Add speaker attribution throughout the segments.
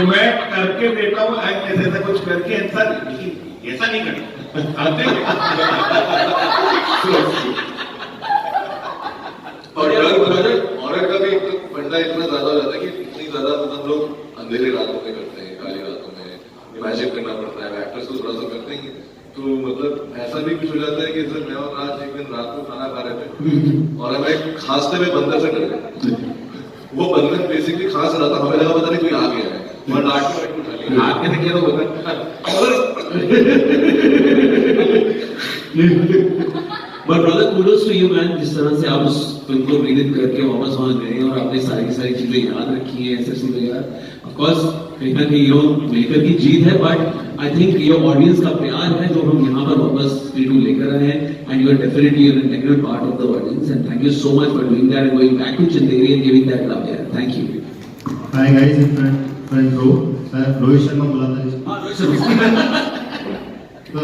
Speaker 1: तो मैं करके देता हूँ ऐसा कुछ करके ऐसा नहीं करता
Speaker 2: और का भी फंडा इतना ज्यादा हो जाता है कि इतनी ज्यादा मतलब लोग अंधेरे रातों में करते हैं, काली रातों में इमेजिन करना पड़ता है, एक्टर्स को थोड़ा सा करते हैं तो मतलब ऐसा भी कुछ हो जाता है कि सर मैं और राज एक दिन रात को खाना खा रहे थे और हमें खांसते हुए बंदर से डर गए। वो बंदर बेसिकली खांस रहा था, हमें लगा पता नहीं कोई आ गया है और लाट के उठा लिया, हाथ के किया तो
Speaker 3: But brother, kudos to you man, जिस तरह से आप उस फिल्म को प्रेरित करके वापस वहाँ गए और आपने सारी की सारी चीजें याद रखी हैं ऐसे वगैरह। Of course कहीं ना कहीं यो मेकर की जीत है, but I think ये ऑडियंस का प्यार है जो हम यहाँ पर वापस P2 लेकर आए हैं, and you are definitely an integral part of the audience, and thank you so much for doing that and going back to Chanderi and giving that love there. Thank you.
Speaker 4: Hi guys, in front row, Rohit Sharma बोला था जिसको। तो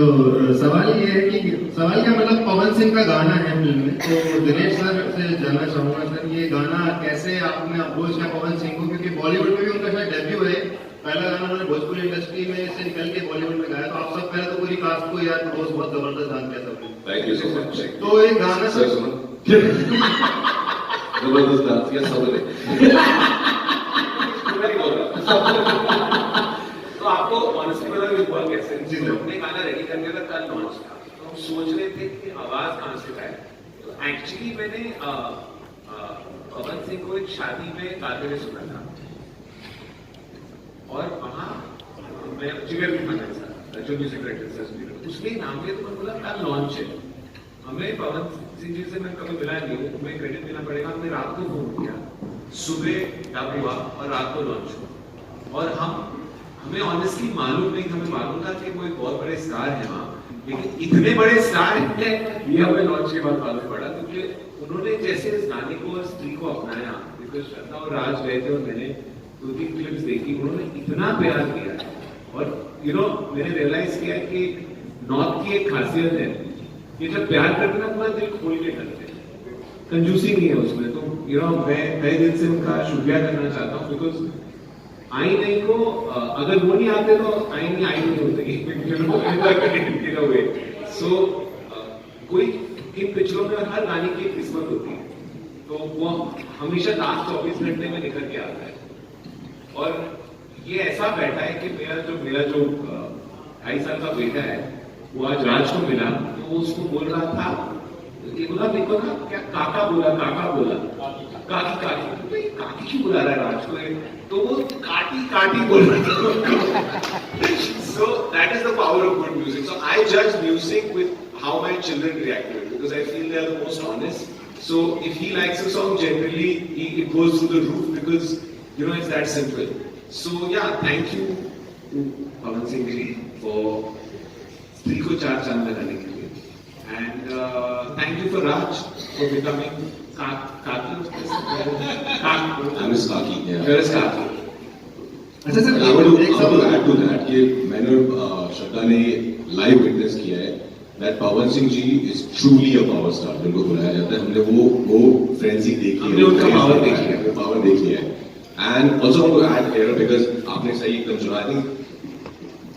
Speaker 4: सवाल ये है कि सवाल क्या मतलब पवन सिंह का गाना है फिल्म में, तो दिनेश सर से जानना चाहूंगा सर ये गाना कैसे आपने अप्रोच किया पवन सिंह को, क्योंकि बॉलीवुड में भी उनका शायद डेब्यू है, पहला गाना उन्होंने भोजपुरी इंडस्ट्री में से निकल के बॉलीवुड में गाया, तो आप सब पहले तो पूरी कास्ट को यार रोज बहुत जबरदस्त डांस किया सबने।
Speaker 2: Thank you so much.
Speaker 4: तो एक गाना
Speaker 2: सर सुनो जबरदस्त डांस किया सबने।
Speaker 5: तो आपको ऑनेस्टली पता है हुआ कैसे? अपने गाना रेडी करने का कल लॉन्च था, तो हम सोच रहे थे कि आवाज कहाँ से आए। तो एक्चुअली मैंने पवन सिंह को एक शादी में गाते हुए सुना था और वहाँ मैं जिगर भी था जो म्यूजिक डायरेक्टर उसने नाम लिया, तो मैं बोला कल लॉन्च है। हमें पवन सिंह जी से मैं कभी मिला नहीं हूँ, तुम्हें क्रेडिट देना पड़ेगा। हमने रात को फोन किया, सुबह डब हुआ और रात को लॉन्च हुआ, और हमें ऑनेस्टली मालूम नहीं, हमें मालूम था कि कोई बहुत बड़े स्टार है वहाँ, लेकिन इतने बड़े स्टार हैं ये हमें लॉन्च के बाद मालूम पड़ा, क्योंकि उन्होंने जैसे इस गाने को और स्त्री को अपनाया, बिकॉज श्रद्धा और राज गए थे और मैंने 2-3 क्लिप्स देखी, उन्होंने इतना प्यार किया है। और मैंने रियलाइज किया कि नॉर्थ की एक खासियत है कि जब प्यार करते ना पूरा दिल खोल के करते हैं, कंजूसी नहीं है उसमें। तो मैं तहे दिल से उनका शुक्रिया करना चाहता हूँ, बिकॉज आई नहीं को अगर वो नहीं आते तो आई नहीं होती। सो कोई इन पिक्चरों में हर गाने की किस्मत होती है, तो वो हमेशा लास्ट 24 घंटे में निकल के आता है। और ये ऐसा बैठा है कि मेरा जो 2.5 साल का बेटा है वो आज राज को मिला, तो वो उसको बोल रहा था, ये बोला देखो ना क्या काका बोला काकी क्यों बुला रहा है राज को, तो वो काटी बोल रहा था। So that is the power of good music. So I judge music with how my children react to it, because I feel they are the most honest. So if he likes a song, generally it goes through the roof, because it's that simple. So yeah, thank you to Pawan Singh ji for स्त्री को 4 चांद लगाने के लिए, and thank you for Raj for becoming Kaki.
Speaker 2: I'm his Kaki. Yeah.
Speaker 5: You're his Kaki.
Speaker 4: अच्छा sir
Speaker 2: I want to add to that कि मैंने श्रद्धा ने लाइव विटनेस किया है that Pawan Singh ji is truly a power star जिनको बुलाया जाता है। हमने वो फ्रेंजी देखी है,
Speaker 5: हमने उनका पावर देखी है,
Speaker 2: and also want to add here because आपने सही एकदम सुना। I think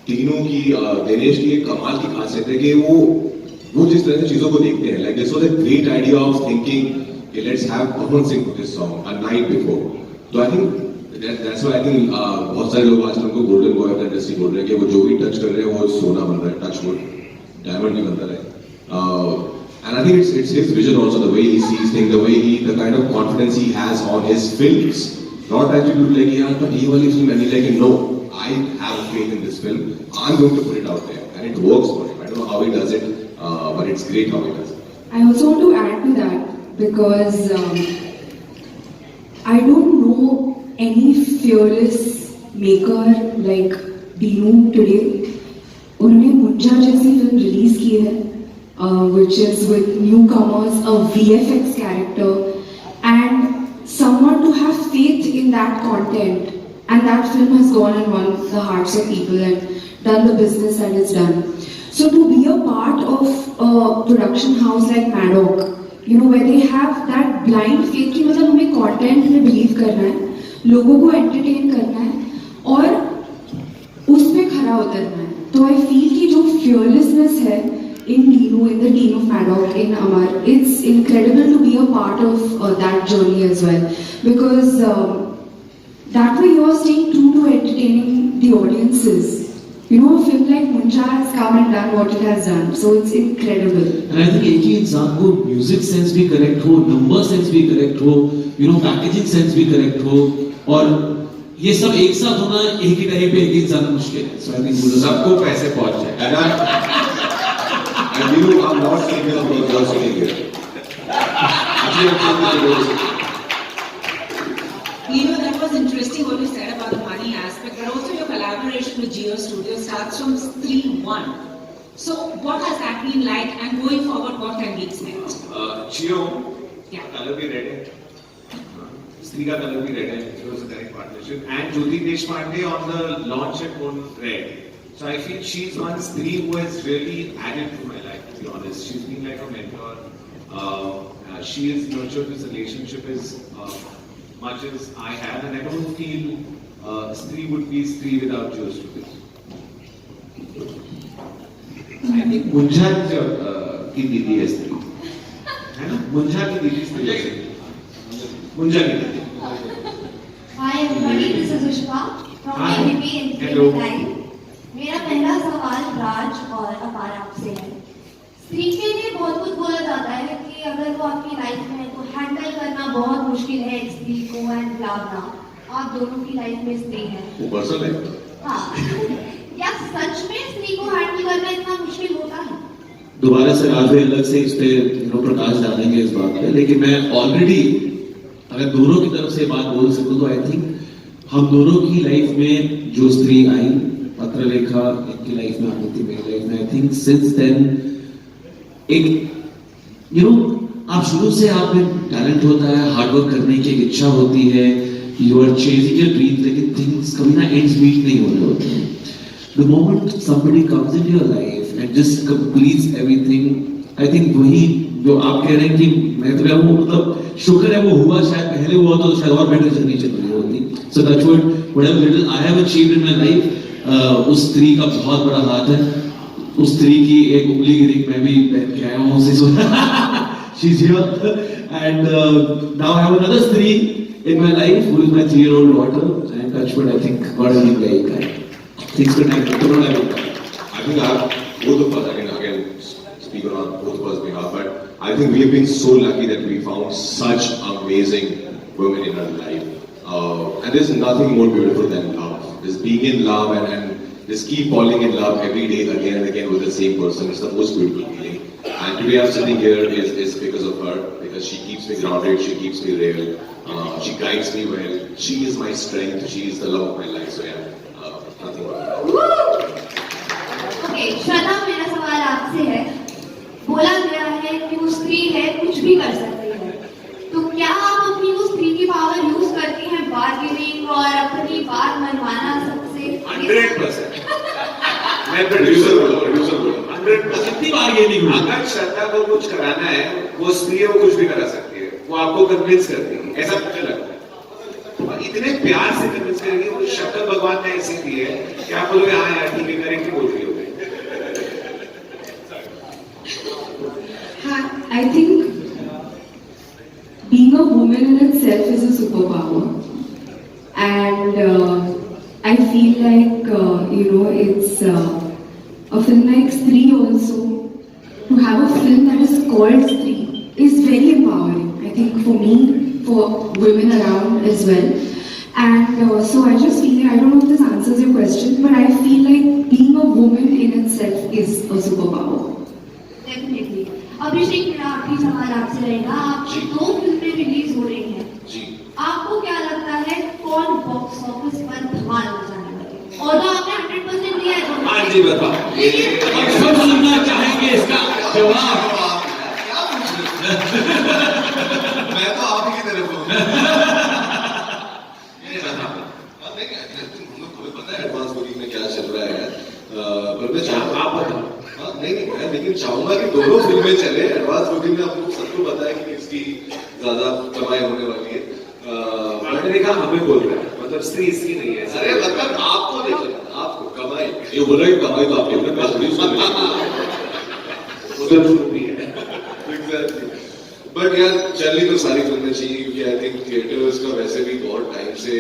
Speaker 2: तीनों की दिनेश की एक कमाल की खासियत है कि वो जिस तरह से चीजों को देखते हैं, like this was a great idea of thinking कि let's have Pawan Singh put this song a night before. तो I think that's why I think बहुत सारे लोग आजकल उनको golden boy of the industry बोल रहे हैं कि वो जो भी टच कर रहे हैं वो सोना बन रहा है, टच वुड डायमंड भी बनता रहे। And I think it's his vision also, the way he sees things, the kind of confidence he has on his films. Not that you do like yeah, but he only film and he's like no, I have faith in this film. I'm going to put it out there, and it works for him. I don't know how he does it, but it's great how he does it.
Speaker 6: I also want to add to that because I don't know any fearless maker like Dinu today. उन्होंने मुंजा जैसी film release की है, which is with newcomers, a VFX character, and someone to have faith in that content, and that film has gone and won the hearts of people and done the business that it's done. So to be a part of a production house like Maddock, where they have that blind faith कि मतलब हमें content में believe करना है, लोगों को entertain करना है, और खड़ा उतरना है. तो आई फील कि जो fearlessness है in Dino, in the team of Maddock, in Amar, it's incredible to be a part of that journey as well, because that way you are staying true to entertaining the audiences. You know, a film like Munja has come and done what it has done, so it's incredible.
Speaker 3: And I think एक ही इंसान को music sense भी correct हो, number sense भी correct हो, you know packaging sense भी correct हो, और ये सब एक साथ होना एक ही टाइम पे एक ही इंसान मुश्किल है. So I think
Speaker 5: सबको पैसे पहुंच जाए.
Speaker 2: And you know, I'm not saying this because you're sitting here. Actually, I'm saying this.
Speaker 7: You know, that was interesting what you said about the money aspect, but also your collaboration with Geo Studio starts from Stree 1. So, what has that been like, and going forward, what can we expect?
Speaker 5: Geo,
Speaker 7: Yeah.
Speaker 5: color भी red है, स्त्री का colour भी red है, it was a direct partnership, and Jyoti Deshpande on the launch had gone red. So I feel she's one Stree who has really added to my life, to be honest. She's been like a mentor. She has nurtured this relationship as much as I have, and I don't feel Stree would be Stree without Geo Studios. I think मुंझा की दीदी है स्त्री, है ना? मुंझा की दीदी स्त्री है. मुंझा की दीदी.
Speaker 8: Hi everybody, this is Ushma from
Speaker 5: Hi.
Speaker 8: ABP
Speaker 5: Hello.
Speaker 8: Entertainment Time. मेरा पहला सवाल राज और अपार आपसे है. स्त्री के लिए बहुत कुछ बोला जाता है कि अगर वो आपकी लाइफ में है तो हैंडल करना बहुत मुश्किल है एक स्त्री को एंड ब्ला ब्ला. आप दोनों की लाइफ में स्त्री है.
Speaker 2: वो पर्सन है.
Speaker 8: हाँ. क्या सच में स्त्री को हैंडल करना इतना मुश्किल होता है?
Speaker 3: दोबारा से काफी अलग से इस पे प्रकाश डालेंगे इस बात पे, लेकिन मैं ऑलरेडी अगर दोनों की तरफ से बात बोल सकूं तो आई थिंक हम दोनों की लाइफ में जो स्त्री आई, पत्रलेखा इनकी लाइफ में आती थी, मेरी लाइफ में, आई थिंक सिंस देन एक आप शुरू से आप में टैलेंट होता है, हार्डवर्क करने की एक इच्छा होती है, you are chasing your dreams, लेकिन थिंग्स कभी ना एंड्स मीट नहीं हो रहे होते हैं. The moment somebody comes into your life and just completes everything, I think वही जो आप कह रहे हैं कि मैं तो कहूँ मतलब शुक्र है वो हुआ, शायद पहले हुआ तो शायद और बेटर जर्नी चल रही होती. So that's whatever little I have achieved in my life, उस स्त्री का बहुत बड़ा हाथ है. उस स्त्री की एक उंगली की रिंग मैं भी पहन के आया हूँ उसे. She's here and now I have another स्त्री in my life who is my 3-year-old daughter, and that's what I think God has been very kind. Things good night.
Speaker 2: I think both of us, again, speak on both of us behalf, but I think we have been so lucky that we found such amazing women in our life. And there's nothing more beautiful than love. Just being in love and just keep falling in love every day again and again with the same person. It's the most beautiful feeling. And today I'm sitting here is because of her, because she keeps me grounded, she keeps me real, she guides me well, she is my strength, she is the love of my life. So yeah, nothing but
Speaker 8: okay, Shraddha, मेरा सवाल आपसे है. बोला गया है कि वो स्त्री है, कुछ भी कर सकती है. तो क्या आप अपनी वो स्त्री की पावर यूज करती हैं बार्गेनिंग और अपनी बात मनवाना सबसे?
Speaker 5: 100%. मैं
Speaker 2: प्रोड्यूसर
Speaker 5: प्रोड्यूसर
Speaker 2: बोलो.
Speaker 5: 100%.
Speaker 3: कितनी बार ये नहीं हुई?
Speaker 5: अगर श्रद्धा को कुछ कराना है, वो स्त्री है, वो कुछ भी करा सकती है. वो आपको कन्विंस करती है, ऐसा मुझे लगता है. और इतने प्यार से कन्विंस करेंगे, वो शक्ल भगवान ने ऐसी दी है कि आप बोलोगे हाँ यार ठीक है, करेक्ट बोल रही हो.
Speaker 6: I think being a woman in itself is a superpower, and I feel like it's a film like Stree also, to have a film that is called Stree is very empowering. I think for me, for women around as well, and so I just feel like, I don't know if this answers your question, but I feel like being a woman in itself is a superpower.
Speaker 8: Definitely. Abhishek, मेरा आखिरी सवाल आपसे रहेगा. आपकी 2 फिल्में release हो रही हैं.
Speaker 2: जी.
Speaker 8: आपको क्या लगता है कौन बॉक्स ऑफिस पर धमाल मचाने वाले हैं? और तो आपने 100% दिया है.
Speaker 5: हाँ जी, बताओ.
Speaker 3: हम सब सुनना चाहेंगे इसका जवाब.
Speaker 2: मैं तो आप ही की तरफ हूँ. तुम्हें पता है एडवांस बुकिंग में क्या चल रहा है, पर मैं
Speaker 5: आप बताओ.
Speaker 2: नहीं मैं लेकिन चाहूंगा कि दोनों फिल्में चले. एडवांस बुकिंग में आपको सबको पता है कि किसकी ज्यादा कमाई होने वाली है.
Speaker 5: मैंने देखा हमें बोल रहा है. मतलब स्त्री इसकी नहीं है।
Speaker 1: अरे मतलब आपको देखो, आपको कमाई
Speaker 2: ये बोल रहे कमाई तो आपके अपने पैसे नहीं
Speaker 5: उधर भी है।
Speaker 2: एग्जैक्टली। बट यार चलनी तो सारी फिल्में चाहिए, क्योंकि आई थिंक थिएटर्स का वैसे भी बहुत टाइम से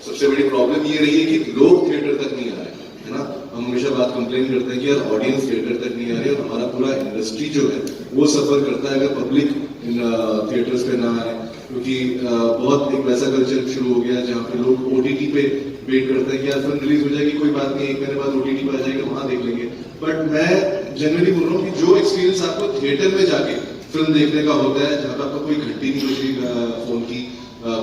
Speaker 2: सबसे बड़ी प्रॉब्लम ये रही है कि लोग थिएटर तक नहीं आ रहे, है ना। हम हमेशा बात कंप्लेन करते हैं कि यार ऑडियंस थिएटर तक नहीं आ रही, और हमारा पूरा इंडस्ट्री जो है वो सफर करता है अगर पब्लिक थिएटर्स पे ना आए, क्योंकि बहुत एक वैसा कल्चर शुरू हो गया जहाँ पे लोग ओटीटी पे वेट करते हैं कि यार फिल्म रिलीज हो जाएगी, कोई बात नहीं, 1 महीने बाद ओटीटी पे आ जाएगा, वहां देख लेंगे। बट मैं जनरली बोल रहा हूँ कि जो एक्सपीरियंस आपको थिएटर में जाके फिल्म देखने का होता है, जहाँ पे आपको कोई घंटी नहीं बज रही फोन की,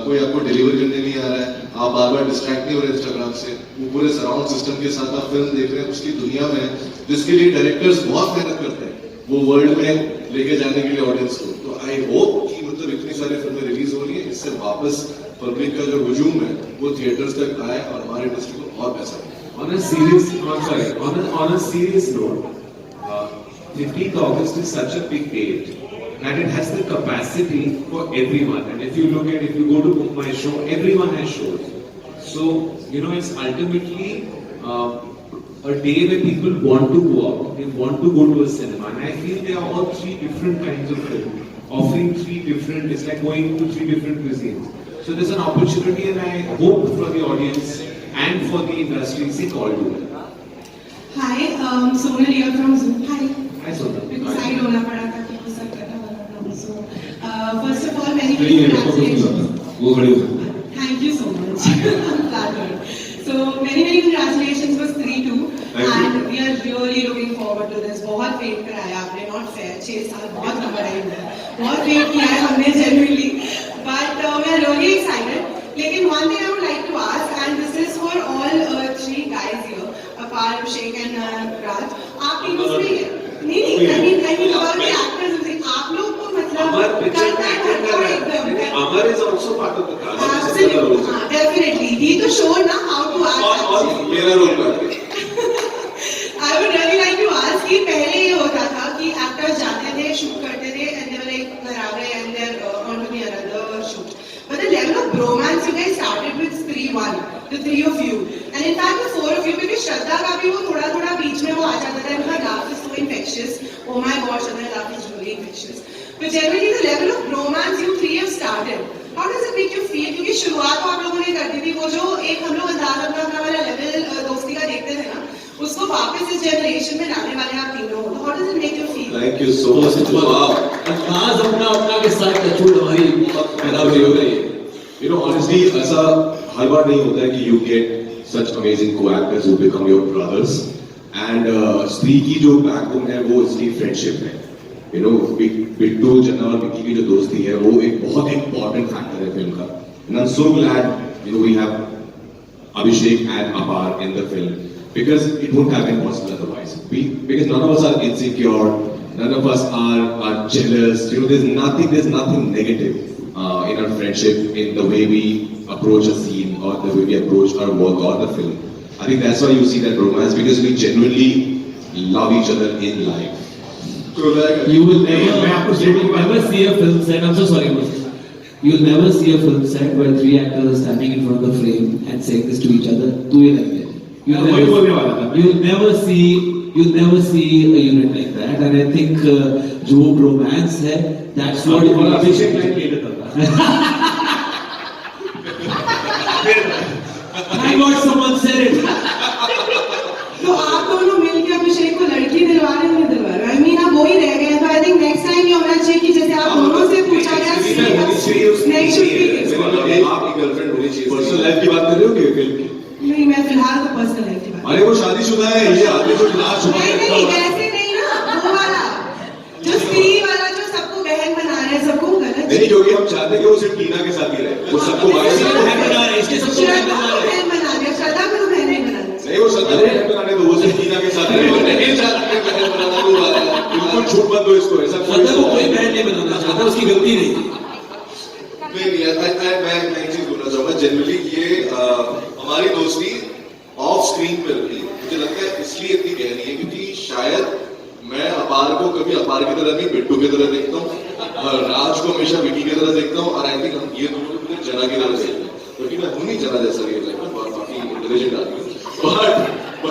Speaker 2: कोई आपको डिलीवर करने नहीं आ रहा है, आप बार बार डिस्ट्रैक्ट नहीं हो रहे इंस्टाग्राम से, वो पूरे सराउंड सिस्टम के साथ आप फिल्म देख रहे हैं, उसकी दुनिया में जिसके लिए डायरेक्टर्स बहुत मेहनत करते हैं वो वर्ल्ड में लेके जाने के लिए ऑडियंस को। तो आई होप कि मतलब इतनी सारी फिल्में रिलीज हो रही है, इससे वापस पब्लिक का जो हुजूम है वो थिएटर्स तक आए और हमारे इंडस्ट्री को और पैसा मिले।
Speaker 5: On a serious, on a serious note, 15th August is such a big date that it has the capacity for everyone. And if you go to book my show, everyone has shows. So you know, it's ultimately a day where people want to go out, they want to go to a cinema, and I feel there are all 3 different kinds of film, offering 3 different. It's like going to 3 different cuisines. So there's an opportunity, and I hope for the audience and for the industry, say call to it.
Speaker 9: Hi, Sonal here from Zoom. Hi.
Speaker 5: Hi Sonal.
Speaker 9: Because I don't know that you सब करना वाला So, first of all, many congratulations.
Speaker 2: वो खड़ी हो
Speaker 9: Thank you so much. I'm flattered. So, many congratulations for 3-2. And we are really looking forward to this. बहुत wait कराया आपने, not fair. 6 साल बहुत लंबा टाइम है. बहुत वेट किया है हमने genuinely. But we are really excited. लेकिन one thing I would like to ask, and this is for all 3 guys here, Apar, Abhishek and Raj. आप तीनों से नहीं I mean about the actors. आप लोग को मतलब
Speaker 5: Amar picture में acting कर रहा है. Amar is also part of the cast.
Speaker 9: Absolutely, definitely. He to show na how to act.
Speaker 2: और मेरा रोल कर
Speaker 9: I would really like to ask कि पहले ये होता था कि actors जाते थे, shoot करते थे, and they were like बराबर and they're on to the another shoot. But the level of bromance you guys started with 3-1, the 3 of you, and in fact the 4 of you, because श्रद्धा का भी वो थोड़ा बीच में वो आ जाता था, उनका laugh is so infectious. Oh my God, Shraddha's laugh is really infectious. But generally the level of bromance you 3 have started. How does it make you feel? क्योंकि शुरुआत तो आप लोगों ने कर दी थी, वो जो एक हम लोग अंदाज अपना वाला लेवल दोस्ती का देखते थे ना, उसको वापस इस जनरेशन में लाने वाले आप तीनों हो. How does it make you feel?
Speaker 2: Thank you so much. Wow.
Speaker 3: अंदाज अपना के साथ टचवुड हमारी
Speaker 2: पैदावारी हो गई है. You know, honestly, ऐसा हर बार नहीं होता है कि you get such amazing co-actors who become your brothers. And स्त्री की जो backbone है वो इसकी friendship है. You know, बिट्टू, चन्ना और विक्की की जो दोस्ती है वो एक बहुत important factor है फिल्म का. And I'm so glad we have Abhishek and Apar in the film, because it wouldn't have been possible otherwise. Because none of us are insecure, none of us are jealous. You know, there's nothing negative in our friendship, in the way we approach a scene or the way we approach our work or the film. I think that's why you see that romance, because we genuinely love each other in life.
Speaker 3: You will never see a film set. I'm so sorry, Moses. You will never see a film set where 3 actors are standing in front of the frame and saying this to each other. Do it like that. You'll never see a unit like that. And I think जो romance है, that's what it is.
Speaker 5: Abhishek line ले लेता था.
Speaker 3: I got someone said it.
Speaker 9: तो आप दोनों मिलकर अभिषेक को लड़की दिलवा रहे हैं, दिलवा रहे हैं. I mean, अब वही रह गया. तो I think next time ये होना चाहिए कि जैसे आप दोनों से पूछा गया, next should be
Speaker 2: आपकी गर्लफ्रेंड होनी चाहिए. पर्सनल लाइफ की बात कर रहे हो कि फिल्म की?
Speaker 9: नहीं, मैं फिलहाल तो पर्सनल लाइफ की बात.
Speaker 2: अरे वो शादीशुदा है, ये आदमी जो लास्ट
Speaker 9: नहीं, वैसे नहीं ना, वो वाला जो स्त्री वाला जो सबको बहन बना रहे हैं, सबको गलत.
Speaker 2: नहीं, क्योंकि हम चाहते हैं कि वो सिर्फ टीना के साथ ही रहे. वो सबको बहन बना रहे हैं, इसके सबको बहन बना रहे हैं.
Speaker 9: बहन बना रहे हैं, श्रद्धा को तो बहन नहीं बना रहे.
Speaker 2: नहीं, वो श्रद्धा बहन बनाने दो, वो सिर्फ टीना के साथ रहे. बहन बनाना वो बात है. बिल्कुल छूट मत दो इसको. ऐसा
Speaker 3: श्रद्धा को कोई बहन नहीं बनाना चाहता, उसकी गलती नहीं थी.
Speaker 2: मैं एक चीज बोलना चाहूंगा. जनरली ये हमारी दोस्ती ऑफ स्क्रीन पर भी मुझे लगता है इसलिए इतनी गहरी है क्योंकि शायद मैं अपार को कभी अपार की तरह नहीं, बिट्टू की तरह देखता हूँ, और राज को हमेशा विकी की तरह देखता हूँ, और आई थिंक हम ये दोनों जना की तरह देखते हैं. क्योंकि मैं हूं नहीं चला जैसा रियल लाइफ में, बहुत काफी इंटेलिजेंट आदमी हूं,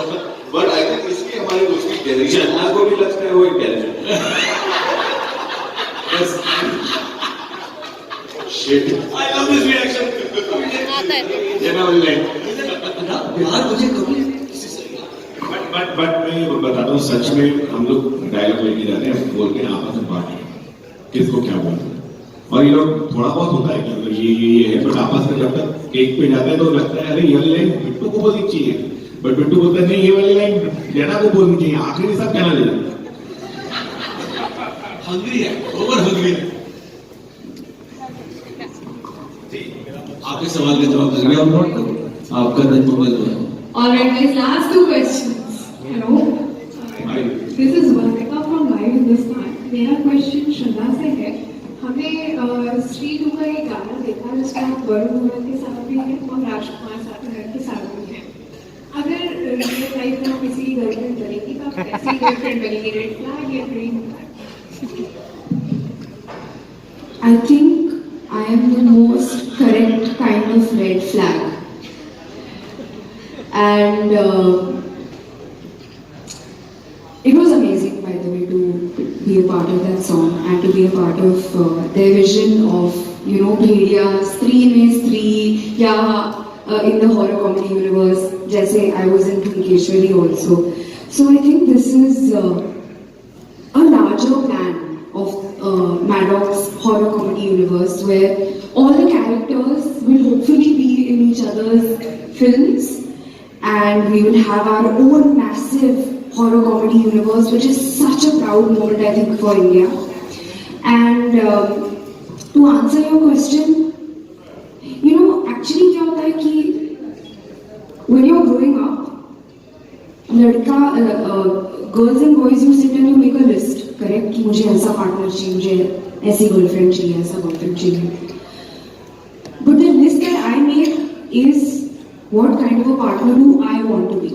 Speaker 2: बट आई थिंक इसलिए हमारी दोस्ती गहरी है।
Speaker 1: चन्ना को भी लगता है वो इंटेलिजेंट बस shit I love this reaction चन्ना विल लाइक
Speaker 3: यार मुझे कभी
Speaker 1: बट मैं ये बताता हूँ, सच में हम लोग डायलॉग लेके जाते हैं, बोलते हैं आपस में बात किसको क्या बोलते हैं, और ये लोग थोड़ा बहुत होता है कि मतलब ये है, बट आपस में जब तक केक पे जाते हैं तो लगता है अरे ये वाली लाइन बिट्टू को बोलनी चाहिए, बट बिट्टू बोलता है नहीं ये वाली लाइन जैना को बोलनी चाहिए, आखिरी सब कहना ले
Speaker 3: हंग्री है, ओवर हंग्री है। आपके सवाल का जवाब देंगे और नोट करो आपका दिन मोबाइल है।
Speaker 6: All right, guys, last two questions. Hello. This is Vartika from Live Hindustan. मेरा क्वेश्चन श्रद्धा से है। हमने स्त्री 2 का एक गाना देखा जिसमें आप वरुण धवन के साथ भी हैं और राजकुमार साथर के साथ भी हैं। अगर रियल लाइफ में किसी गर्लफ्रेंड बनेगी तो आप कैसी गर्लफ्रेंड बनेगी, रेड फ्लैग या green flag? I think I am the most correct kind of red flag. And it was amazing, by the way, to be a part of that song and to be a part of their vision of, you know, Bhediya, Stree mein Stree, ya in the horror comedy universe, jaise I was in Keshwari also. So I think this is a larger plan of Maddox's horror comedy universe, where all the characters will hopefully be in each other's films. And we will have our own massive horror comedy universe, which is such a proud moment, I think, for India. And to answer your question, you know, actually क्या होता है कि when you're growing up, girls and boys, you sit and you make a list, correct? कि मुझे ऐसा partner चाहिए, मुझे ऐसी girlfriend चाहिए, ऐसा boyfriend चाहिए. But the list that I make is what kind of a partner do I want to be,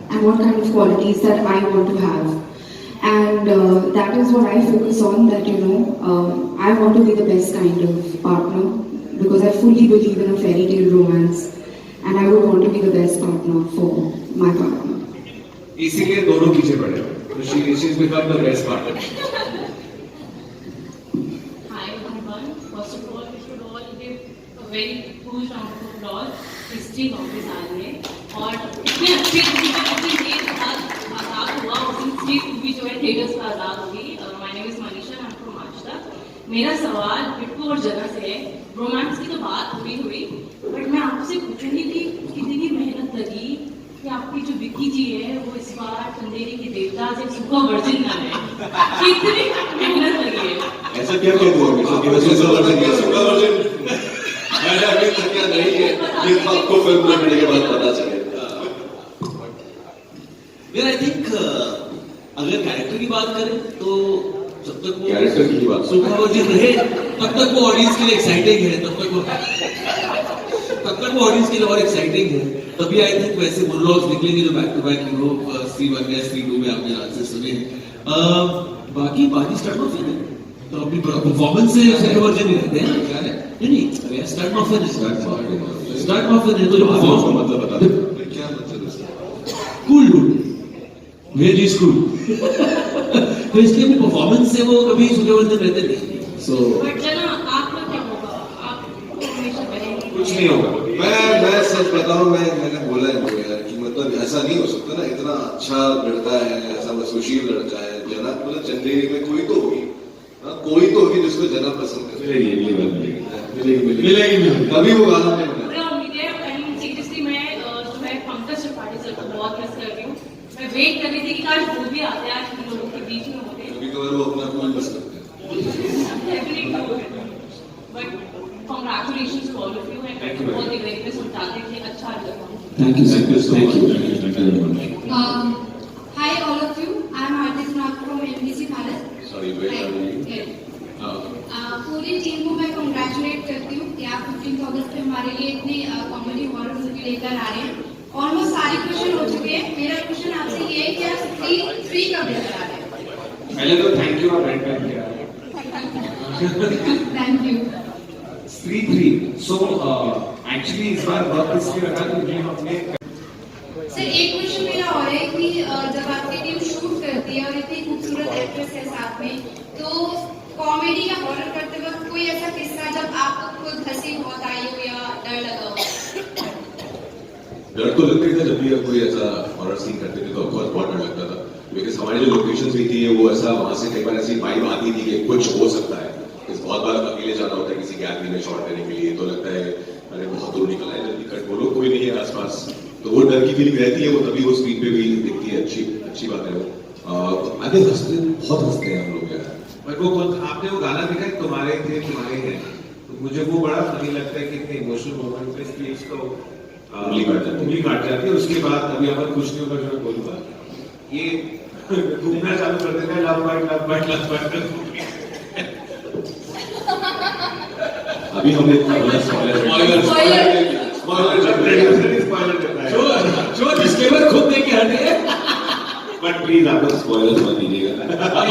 Speaker 6: and what kind of qualities that I want to have, and that is what I focus on. That, you know, I want to be the best kind of partner because I fully believe in a fairy tale romance, and I would want to be the best partner for my partner.
Speaker 5: इसीलिए दोनों पीछे पड़े, तो she's become the best partner.
Speaker 10: Hi everyone. First of all, we should all give a very huge round of applause. History वापस आ रही है और इतने अच्छे आजाद हुआ उस दिन स्ट्रीट मूवी जो है थिएटर्स पर आजाद होगी। My name is Manisha, I am from Machda. मेरा सवाल बिट्टू और जना से है। रोमांस की तो बात हुई बट मैं आपसे पूछूंगी कि कितनी मेहनत लगी कि आपकी जो विक्की जी है वो इस बार चंदेरी के देवता से सुबह वर्जिन ना है, कितनी मेहनत लगी है।
Speaker 2: ऐसा क्या कहते हो मैंने अभी तक क्या नहीं है, ये आपको फिल्म देखने के बाद पता चलेगा।
Speaker 3: यार आई थिंक अगर कैरेक्टर की बात करें तो जब तक वो
Speaker 2: कैरेक्टर की बात
Speaker 3: सुखावर्जिन रहे तब तक वो ऑडियंस के लिए एक्साइटिंग है, तब तक वो ऑडियंस के लिए और एक्साइटिंग है। तभी आई थिंक वैसे मोनोलॉग्स निकलेंगे जो back to back you know Stree 1 या स्त्री 2 में आपने आज से सुने। बाकी स्टार्ट ऑफ है तो अपनी परफॉर्मेंस से सुखावर्जिन रहते हैं क्या है नहीं स्टार्ट ऑफ है तो जो परफॉर्मेंस का मतलब बता दे
Speaker 2: क्या मतलब इसका?
Speaker 3: कूल डूड वेरी कूल तो इसलिए अपनी परफॉर्मेंस से वो कभी सुखावर्जिन रहते नहीं। सो
Speaker 10: बट जना आपका क्या होगा, आप हमेशा बनेंगे?
Speaker 2: कुछ नहीं होगा। मैं सच बताऊं, मैंने बोला है वो यार कि मतलब ऐसा नहीं हो सकता ना, इतना अच्छा लड़का है, ऐसा सुशील लड़का है जना, मतलब चंदेरी में कोई तो होगी, कोई तो होगी जिसको जना पसंद है। मिलेगी तभी वो गाना नहीं बना।
Speaker 10: सीरियसली मैं जो है पंकज त्रिपाठी सर को बहुत मिस कर रही हूँ। मैं वेट कर रही थी कि काश वो भी आते आज इन लोगों के बीच में होते।
Speaker 2: कभी कभार वो अपना कूल बस करते हैं।
Speaker 10: But congratulations to all of you and बहुत ही वेरी बेस्ट बताते थे, अच्छा लगा।
Speaker 3: Thank you.
Speaker 8: Hi all of you. I am Artis Nag from NBC Bharat.
Speaker 2: Sorry, where are you?
Speaker 8: पूरी टीम को मैं कंग्रेचुलेट करती हूँ कि आप 15 अगस्त पे हमारे लिए इतनी कॉमेडी हॉरर मूवी लेकर आ रहे हैं। ऑलमोस्ट सारे क्वेश्चन हो चुके हैं। मेरा क्वेश्चन आपसे ये है कि आप स्त्री 3 कब लेकर आ रहे हैं?
Speaker 5: पहले तो थैंक यू, आप रेड पैन किया।
Speaker 8: Thank you.
Speaker 5: Stree 3. So actually इस बार बहुत इसलिए लगा क्योंकि हमने
Speaker 8: सर एक क्वेश्चन मेरा और है कि जब आपकी टीम शूट करती है और इतनी खूबसूरत एक्ट्रेस है साथ में, तो कॉमेडी या हॉरर करते वक्त कोई ऐसा किस्सा जब आपको खुद हंसी बहुत आई हो या डर लगा हो?
Speaker 2: डर तो लगता ही था जब भी हम कोई ऐसा हॉरर सीन करते थे, तो ऑफकोर्स बहुत डर लगता था, बिकॉज हमारी जो लोकेशंस भी थी वो ऐसा, वहां से कई बार ऐसी वाइब आती थी कि कुछ हो सकता है। बहुत बार अकेले जाना होता है किसी गैलरी में शॉट लेने के लिए, तो लगता है अरे बहुत दूर निकल है, जल्दी कट बोलो, कोई नहीं है आसपास, तो वो डर की फीलिंग रहती है, वो तभी वो स्क्रीन पे भी दिखती है। अच्छी बात है वो। आगे बहुत हंसते हैं हम लोग यार।
Speaker 5: पर वो आपने वो गाना देखा है, तुम्हारे थे तुम्हारे हैं, तो मुझे वो बड़ा फनी लगता है कि इतने इमोशनल मोमेंट पे स्पीच को उंगली काट जाती है। उसके बाद अभी अमर कुछ नहीं होगा जो मैं बोलूंगा, ये घूमना चालू कर देता है, लव बाइट
Speaker 2: अभी हमने
Speaker 3: जो डिस्क्लेमर खुद दे के हटे,
Speaker 1: बट प्लीज आप लोग स्पॉयलर्स मत दीजिएगा। आप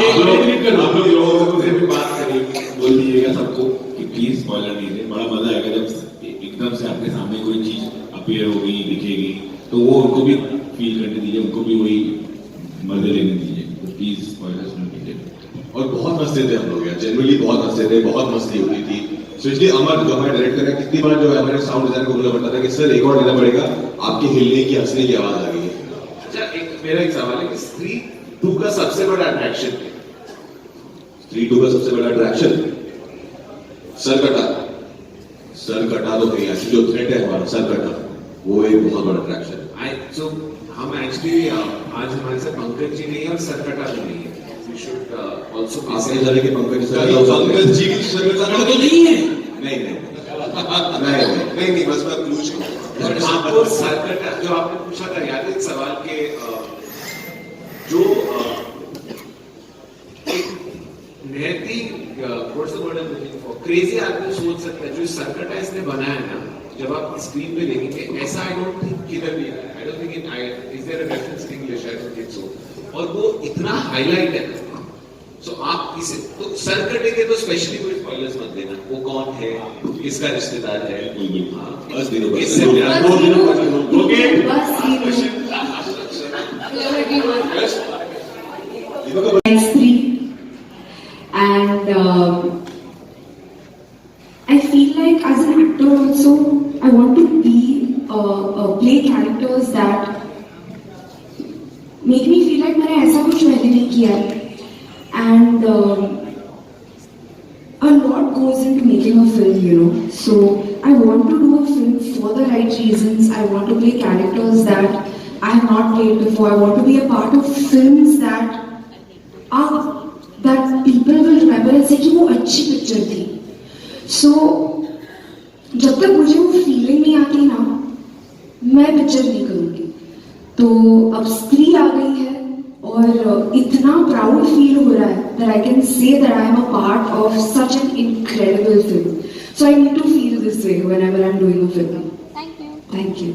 Speaker 1: लोगों से भी बात करिए, बोल दीजिएगा सबको कि प्लीज स्पॉइलर नहीं दे। बड़ा मजा आएगा जब एकदम से आपके सामने कोई चीज अपीयर होगी, दिखेगी, तो वो उनको भी फील करने दीजिए, उनको भी वही मजे लेने दीजिए। तो प्लीज स्पॉयलर्स मत दीजिए।
Speaker 2: और बहुत हंसते थे हम लोग यार, जनरली बहुत हंसते थे, बहुत मस्ती होती थी। स्पेशली अमर जो हमारे डायरेक्टर है, कितनी बार जो है हमारे साउंड डिजाइनर को बोलना पड़ता था कि सर एक और लेना पड़ेगा, आपके हिलने की हंसने की आवाज आ गई है।
Speaker 5: अच्छा, मेरा एक सवाल है कि स्त्री 2 का सबसे बड़ा अट्रैक्शन है?
Speaker 2: स्त्री 2 का सबसे बड़ा अट्रैक्शन सर कटा तो नहीं, ऐसी जो थ्रेट है हमारा सर कटा, वो एक बहुत बड़ा अट्रैक्शन है।
Speaker 5: तो हम एक्चुअली आज हमारे साथ पंकज जी नहीं है और सरकटा भी नहीं है। We should also be
Speaker 2: आपने जाने के पंकज जी की सरकटा
Speaker 3: तो नहीं है।
Speaker 2: नहीं, बस मैं क्लूज
Speaker 5: और आपको सरकटा जो आपने पूछा था, याद है एक सवाल के जो क्रेजी आदमी सोच सकता है, जो सरकटा इसने बनाया है ना, जब आप स्क्रीन पे देखेंगे ऐसा आई डोंट थिंक किधर भी है। I don't think is there a reference in English, I don't think so. और वो इतना हाईलाइट है, सो आप इसे तो सरकटे के तो स्पेशली कोई स्पॉयलर्स मत देना, वो कौन है, किसका रिश्तेदार है।
Speaker 2: बस दिनों
Speaker 6: and I feel like as an actor also I want to be play characters that make me feel like मैंने ऐसा कुछ पहले नहीं किया है, and a lot goes into making a film, you know. So I want to do a film for the right reasons. I want to play characters that I have not played before. I want to be a part of films that people will remember and say कि वो अच्छी picture थी। So जब तक मुझे वो feeling नहीं आती ना, मैं पिक्चर नहीं करूँगी। तो अब स्त्री आ गई है और इतना प्राउड फील हो रहा है that I can say that I am a part of such an incredible film. So I need to feel this way whenever I'm doing a film.
Speaker 8: Thank you.
Speaker 6: Thank you.